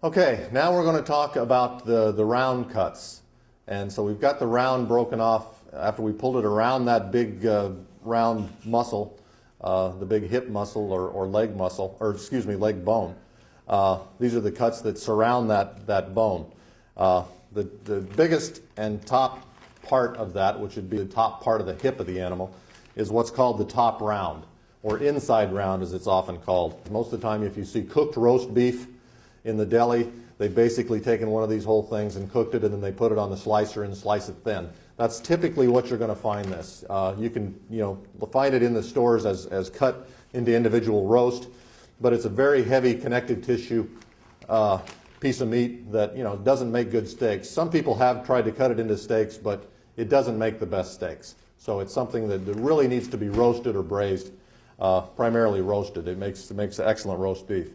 Okay, now we're going to talk about the round cuts. And so we've got the round broken off after we pulled it around that big round muscle, the big hip muscle or leg muscle, or excuse me, leg bone. These are the cuts that surround that bone. The biggest and top part of that, which would be the top part of the hip of the animal, is what's called the top round, or inside round as it's often called. Most of the time if you see cooked roast beef in the deli, they've basically taken one of these whole things and cooked it, and then they put it on the slicer and slice it thin. That's typically what you're going to find this. You can find it in the stores as cut into individual roast, but it's a very heavy connective tissue piece of meat that doesn't make good steaks. Some people have tried to cut it into steaks, but it doesn't make the best steaks. So it's something that really needs to be roasted or braised, primarily roasted. It makes excellent roast beef.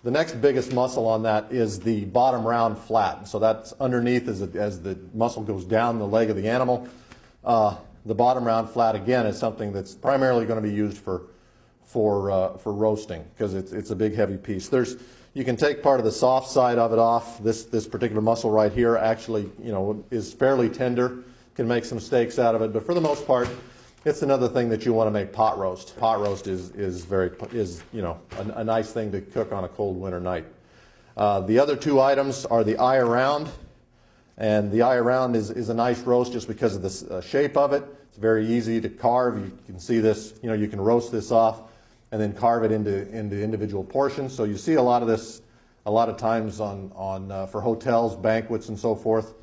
The next biggest muscle on that is the bottom round flat. So that's underneath as the muscle goes down the leg of the animal. The bottom round flat, again, is something that's primarily going to be used for roasting because it's a big heavy piece. You can take part of the soft side of it off. This particular muscle right here actually is fairly tender. Can make some steaks out of it, but for the most part, it's another thing that you want to make pot roast. Pot roast is a nice thing to cook on a cold winter night. The other two items are the eye around, and the eye around is a nice roast just because of the shape of it. It's very easy to carve. You can see this. You can roast this off and then carve it into individual portions. So you see a lot of this a lot of times for hotels, banquets, and so forth.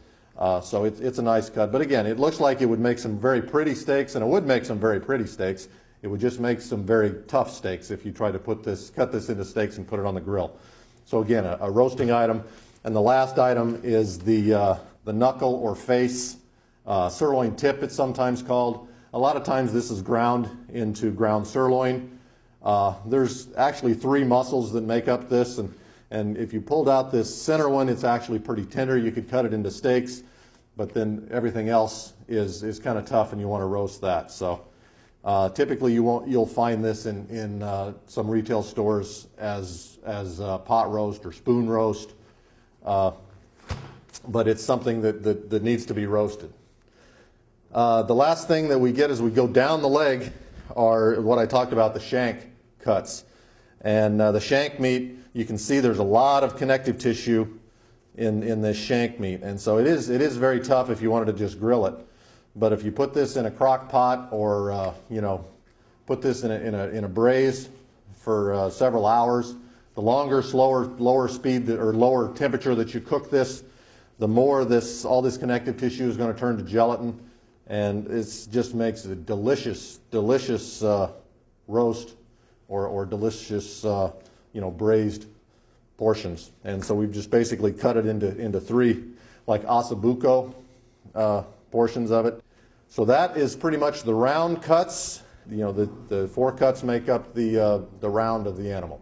So it's a nice cut. But again, it looks like it would make some very pretty steaks, and it would make some very pretty steaks. It would just make some very tough steaks if you try to cut this into steaks and put it on the grill. So again, a roasting item. And the last item is the knuckle or face, sirloin tip it's sometimes called. A lot of times this is ground into ground sirloin. There's actually 3 muscles that make up this, and if you pulled out this center one, it's actually pretty tender. You could cut it into steaks, but then everything else is kind of tough, and you want to roast that. So typically you'll find this in some retail stores as pot roast or spoon roast, but it's something that needs to be roasted. The last thing that we get as we go down the leg are what I talked about, the shank cuts. And the shank meat, you can see there's a lot of connective tissue in this shank meat, and so it is very tough if you wanted to just grill it. But if you put this in a crock pot or put this in a braise for several hours, the longer, lower speed or lower temperature that you cook this, the more all this connective tissue is going to turn to gelatin, and it just makes a delicious roast or delicious braised portions. And so we've just basically cut it into 3 like ossobuco portions of it. So that is pretty much the round cuts. The 4 cuts make up the round of the animal.